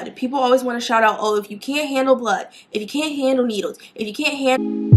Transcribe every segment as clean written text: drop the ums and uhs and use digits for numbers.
blood. People always want to shout out, oh, if you can't handle blood, if you can't handle needles, if you can't handle...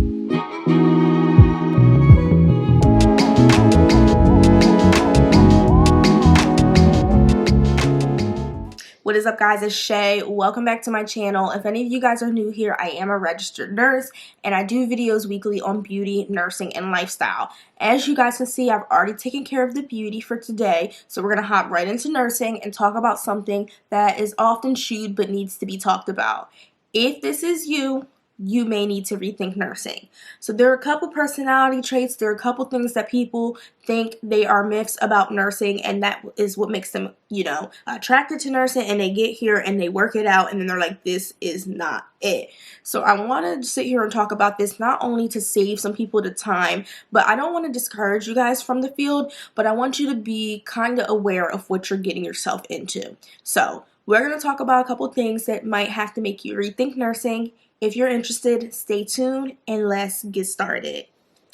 What is up, guys? It's Shay. Welcome back to my channel. If any of you guys are new here, I am a registered nurse and I do videos weekly on beauty, nursing, and lifestyle. As you guys can see, I've already taken care of the beauty for today, so we're going to hop right into nursing and talk about something that is often shooed but needs to be talked about. If this is you, you may need to rethink nursing. So there are a couple personality traits, there are a couple things that people think they are myths about nursing, and that is what makes them, attracted to nursing, and they get here and they work it out and then they're like, this is not it. So I want to sit here and talk about this not only to save some people the time, but I don't want to discourage you guys from the field, but I want you to be kind of aware of what you're getting yourself into. So we're going to talk about a couple things that might have to make you rethink nursing. If you're interested, stay tuned and let's get started.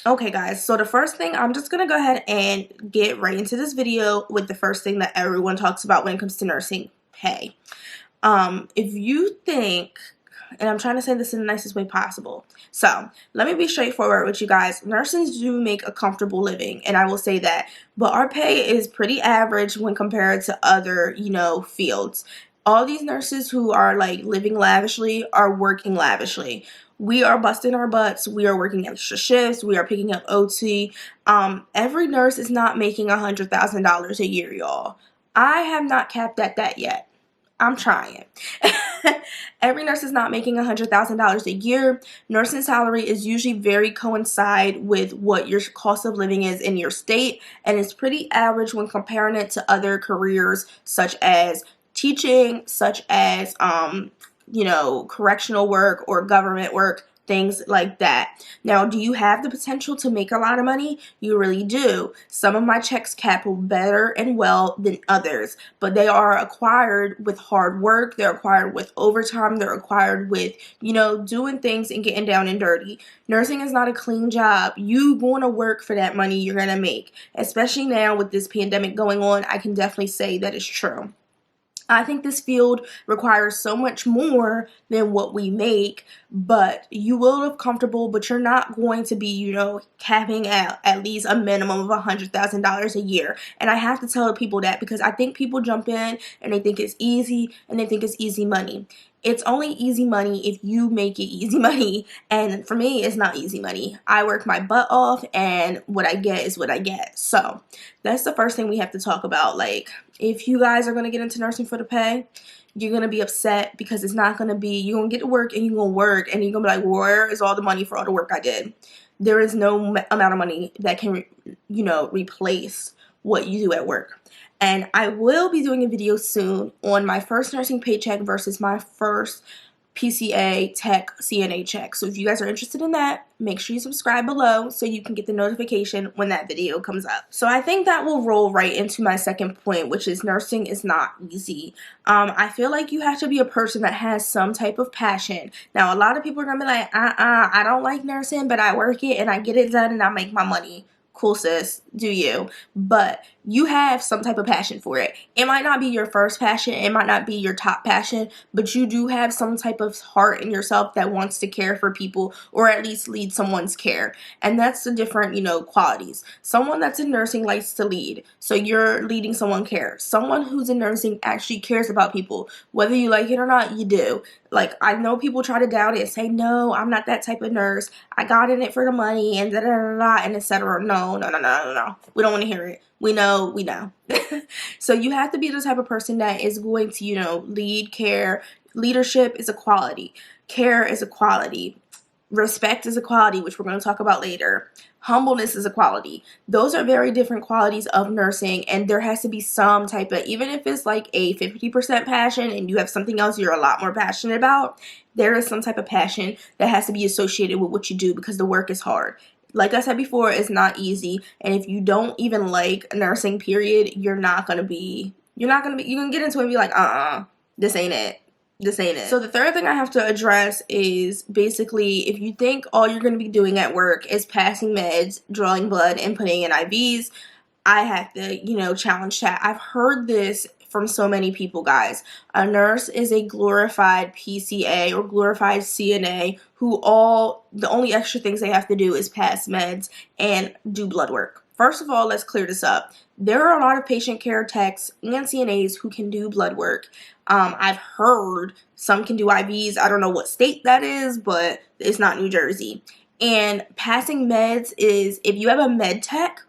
Okay, guys, so the first thing, I'm just going to go ahead and get right into this video with the first thing that everyone talks about when it comes to nursing: pay. If you think, and I'm trying to say this in the nicest way possible, so let me be straightforward with you guys. Nurses do make a comfortable living, and I will say that, but our pay is pretty average when compared to other, fields. All these nurses who are like living lavishly are working lavishly. We are busting our butts. We are working extra shifts. We are picking up OT. Every nurse is not making $100,000 a year, y'all. I have not capped at that yet. I'm trying. Every nurse is not making $100,000 a year. Nursing salary is usually very coincide with what your cost of living is in your state, and it's pretty average when comparing it to other careers such as teaching, such as correctional work or government work, things like that. Now, do you have the potential to make a lot of money? You really do. Some of my checks cap better and well than others, but they are acquired with hard work, they're acquired with overtime, they're acquired with, doing things and getting down and dirty. Nursing is not a clean job. You going to work for that money you're going to make. Especially now with this pandemic going on, I can definitely say that is true. I think this field requires so much more than what we make, but you will live comfortable, but you're not going to be, capping at least a minimum of $100,000 a year. And I have to tell people that because I think people jump in and they think it's easy and they think it's easy money. It's only easy money if you make it easy money, and for me, it's not easy money. I work my butt off, and what I get is what I get. So that's the first thing we have to talk about. Like, if you guys are going to get into nursing for the pay, you're going to be upset because it's not going to be, you're going to get to work and you're going to work and you're going to be like, where is all the money for all the work I did? There is no amount of money that can, replace what you do at work. And I will be doing a video soon on my first nursing paycheck versus my first PCA Tech CNA check. So if you guys are interested in that, make sure you subscribe below so you can get the notification when that video comes up. So I think that will roll right into my second point, which is nursing is not easy. I feel like you have to be a person that has some type of passion. Now, a lot of people are going to be like, I don't like nursing, but I work it and I get it done and I make my money. Cool, sis, do you? But you have some type of passion for it. It might not be your first passion, it might not be your top passion, but you do have some type of heart in yourself that wants to care for people or at least lead someone's care. And that's the different, qualities. Someone that's in nursing likes to lead, so you're leading someone care. Someone who's in nursing actually cares about people. Whether you like it or not, you do. Like, I know people try to doubt it and say, no, I'm not that type of nurse. I got in it for the money and da-da-da-da, and etc. No. We don't want to hear it. We know. So you have to be the type of person that is going to, lead, care. Leadership is a quality. Care is a quality. Respect is a quality, which we're going to talk about later. Humbleness is a quality. Those are very different qualities of nursing, and there has to be some type of, even if it's like a 50% passion and you have something else you're a lot more passionate about, there is some type of passion that has to be associated with what you do because the work is hard. Like I said before, it's not easy, and if you don't even like nursing, period, you're gonna get into it and be like, this ain't it. So the third thing I have to address is basically if you think all you're going to be doing at work is passing meds, drawing blood, and putting in IVs, I have to, challenge that. I've heard this from so many people, guys. A nurse is a glorified PCA or glorified CNA who the only extra things they have to do is pass meds and do blood work. First of all, let's clear this up. There are a lot of patient care techs and CNAs who can do blood work. I've heard some can do IVs. I don't know what state that is, but it's not New Jersey. And passing meds is, if you have a med tech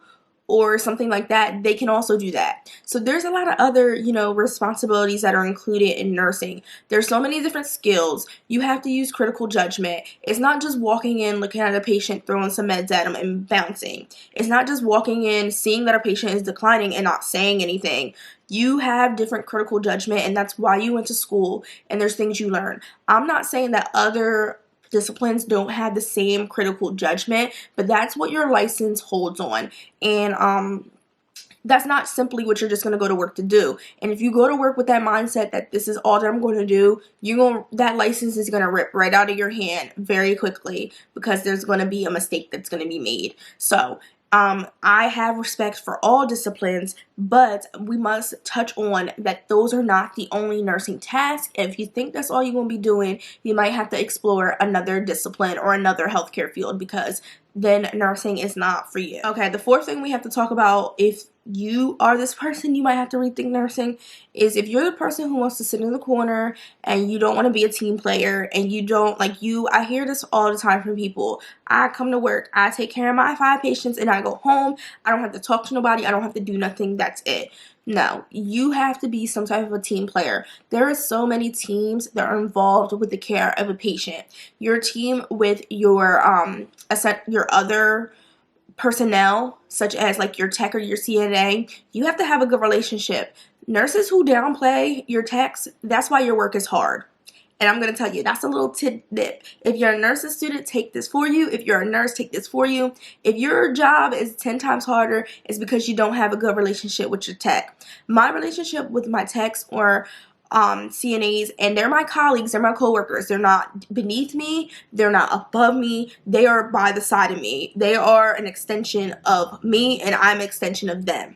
or something like that, they can also do that. So there's a lot of other, responsibilities that are included in nursing. There's so many different skills. You have to use critical judgment. It's not just walking in, looking at a patient, throwing some meds at them and bouncing. It's not just walking in, seeing that a patient is declining and not saying anything. You have different critical judgment, and that's why you went to school, and there's things you learn. I'm not saying that other disciplines don't have the same critical judgment, but that's what your license holds on. And that's not simply what you're just going to go to work to do. And if you go to work with that mindset that this is all that I'm going to do, that license is going to rip right out of your hand very quickly, because there's going to be a mistake that's going to be made. So I have respect for all disciplines, but we must touch on that those are not the only nursing tasks. If you think that's all you're going to be doing, you might have to explore another discipline or another healthcare field, because then nursing is not for you. Okay, the fourth thing we have to talk about, if you are this person, you might have to rethink nursing, is if you're the person who wants to sit in the corner and you don't want to be a team player, and you don't, I hear this all the time from people. I come to work, I take care of my 5 patients, and I go home. I don't have to talk to nobody. I don't have to do nothing. That's it. No, you have to be some type of a team player. There are so many teams that are involved with the care of a patient. Your team with your other personnel, such as your tech or your CNA, you have to have a good relationship. Nurses who downplay your techs, that's why your work is hard. And I'm going to tell you, that's a little tidbit. If you're a nursing student, take this for you. If you're a nurse, take this for you. If your job is 10 times harder, it's because you don't have a good relationship with your tech. My relationship with my techs or CNAs, and they're my colleagues, they're my coworkers. They're not beneath me. They're not above me. They are by the side of me. They are an extension of me, and I'm an extension of them.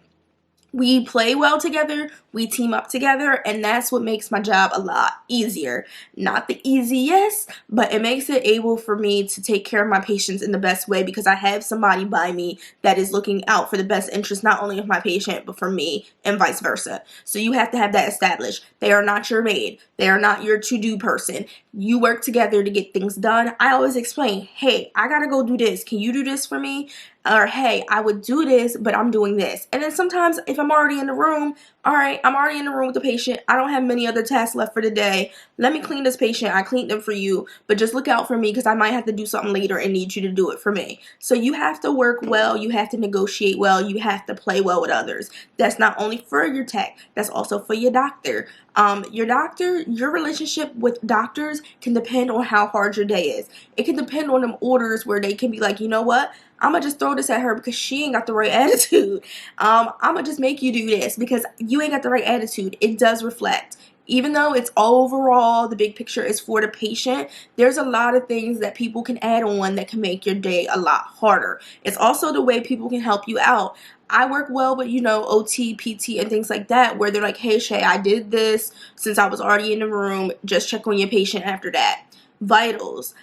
We play well together, we team up together, and that's what makes my job a lot easier. Not the easiest, but it makes it able for me to take care of my patients in the best way, because I have somebody by me that is looking out for the best interest not only of my patient, but for me, and vice versa. So you have to have that established. They are not your maid. They are not your to-do person. You work together to get things done. I always explain, hey, I gotta go do this. Can you do this for me? Or, hey, I would do this, but I'm doing this. And then sometimes if I'm already in the room, all right, I'm already in the room with the patient. I don't have many other tasks left for the day. Let me clean this patient. I cleaned them for you, but just look out for me, because I might have to do something later and need you to do it for me. So you have to work well. You have to negotiate well. You have to play well with others. That's not only for your tech. That's also for your doctor. Your relationship with doctors can depend on how hard your day is. It can depend on them orders where they can be like, you know what? I'm going to just throw this at her because she ain't got the right attitude. I'm going to just make you do this because you ain't got the right attitude. It does reflect. Even though it's overall, the big picture is for the patient, there's a lot of things that people can add on that can make your day a lot harder. It's also the way people can help you out. I work well with, OT, PT, and things like that, where they're like, hey, Shay, I did this since I was already in the room. Just check on your patient after that. Vitals.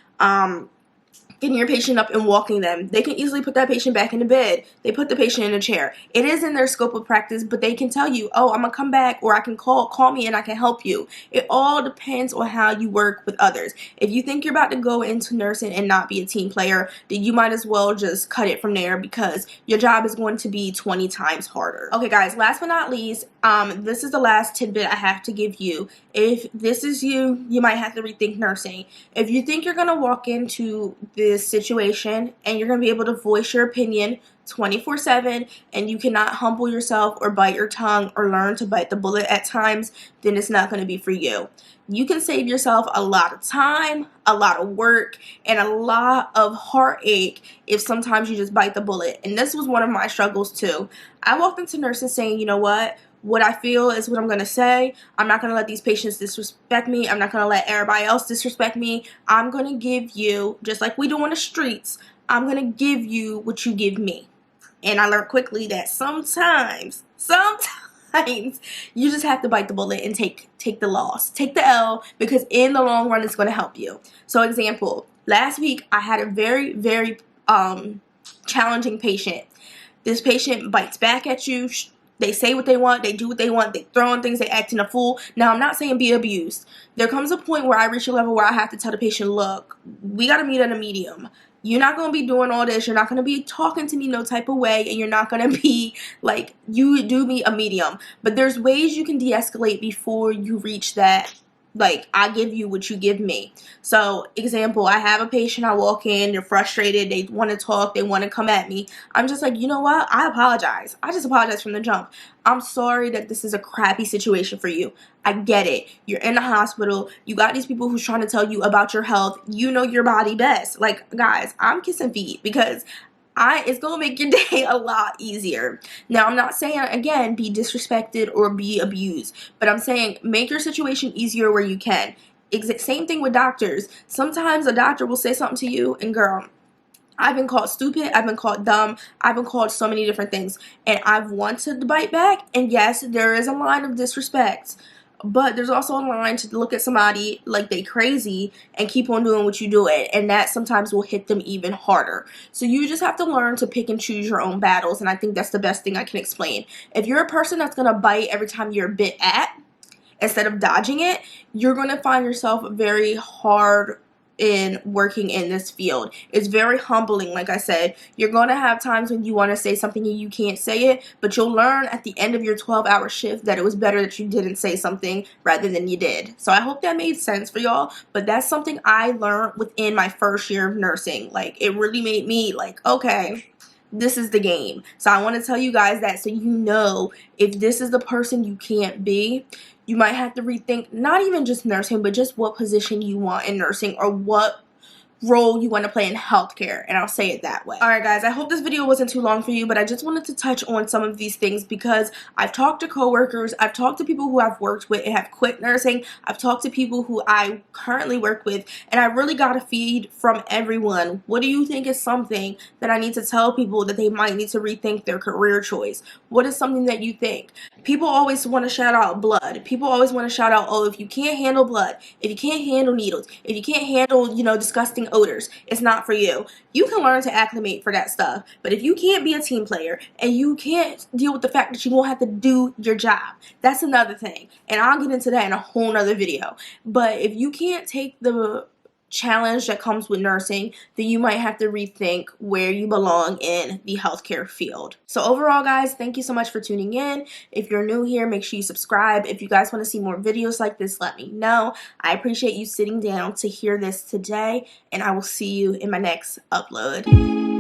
Getting your patient up and walking them. They can easily put that patient back in the bed. They put the patient in a chair. It is in their scope of practice, but they can tell you, oh, I'm going to come back, or I can call me and I can help you. It all depends on how you work with others. If you think you're about to go into nursing and not be a team player, then you might as well just cut it from there, because your job is going to be 20 times harder. Okay, guys, last but not least, this is the last tidbit I have to give you. If this is you, you might have to rethink nursing. If you think you're going to walk into this situation and you're going to be able to voice your opinion 24/7 and you cannot humble yourself or bite your tongue or learn to bite the bullet at times, then it's not going to be for you. You can save yourself a lot of time, a lot of work, and a lot of heartache if sometimes you just bite the bullet. And this was one of my struggles too. I walked into nursing saying, you know what I feel is what I'm going to say. I'm not going to let these patients disrespect me. I'm not going to let everybody else disrespect me. I'm going to give you, just like we do on the streets, I'm going to give you what you give me. And I learned quickly that sometimes sometimes you just have to bite the bullet and take the loss. Take the L, because in the long run, it's going to help you. So example, last week I had a very, very challenging patient. This patient bites back at you. They say what they want. They do what they want. They throw in things. They acting a fool. Now, I'm not saying be abused. There comes a point where I reach a level where I have to tell the patient, look, we got to meet at a medium. You're not going to be doing all this. You're not going to be talking to me no type of way. And you're not going to be like, you do me a medium. But there's ways you can de-escalate before you reach that. Like, I give you what you give me. So, example, I have a patient, I walk in, they're frustrated, they want to talk, they want to come at me. I'm just like, you know what? I apologize. I just apologize from the jump. I'm sorry that this is a crappy situation for you. I get it. You're in the hospital. You got these people who's trying to tell you about your health. You know your body best. Like, guys, I'm kissing feet because it's going to make your day a lot easier. Now, I'm not saying, again, be disrespected or be abused, but I'm saying make your situation easier where you can. Same thing with doctors. Sometimes a doctor will say something to you, and girl, I've been called stupid, I've been called dumb, I've been called so many different things, and I've wanted to bite back, and yes, there is a line of disrespect. But there's also a line to look at somebody like they crazy and keep on doing what you do it. And that sometimes will hit them even harder. So you just have to learn to pick and choose your own battles. And I think that's the best thing I can explain. If you're a person that's going to bite every time you're bit at, instead of dodging it, you're going to find yourself very hard in working in this field. It's very humbling. Like I said, you're going to have times when you want to say something and you can't say it, but you'll learn at the end of your 12-hour shift that it was better that you didn't say something rather than you did. So I hope that made sense for y'all, but that's something I learned within my first year of nursing. Like, it really made me like, okay, this is the game. So I want to tell you guys that so you know if this is the person you can't be, you might have to rethink not even just nursing, but just what position you want in nursing or what role you want to play in healthcare, and I'll say it that way. Alright guys, I hope this video wasn't too long for you, but I just wanted to touch on some of these things because I've talked to coworkers, I've talked to people who I've worked with and have quit nursing, I've talked to people who I currently work with, and I really got a feed from everyone. What do you think is something that I need to tell people that they might need to rethink their career choice? What is something that you think? People always want to shout out blood. People always want to shout out, oh, if you can't handle blood, if you can't handle needles, if you can't handle, disgusting odors, it's not for you. You can learn to acclimate for that stuff. But if you can't be a team player and you can't deal with the fact that you won't have to do your job, that's another thing. And I'll get into that in a whole nother video. But if you can't take the challenge that comes with nursing, then you might have to rethink where you belong in the healthcare field. So overall, guys, thank you so much for tuning in. If you're new here, make sure you subscribe. If you guys want to see more videos like this, let me know. I appreciate you sitting down to hear this today, and I will see you in my next upload.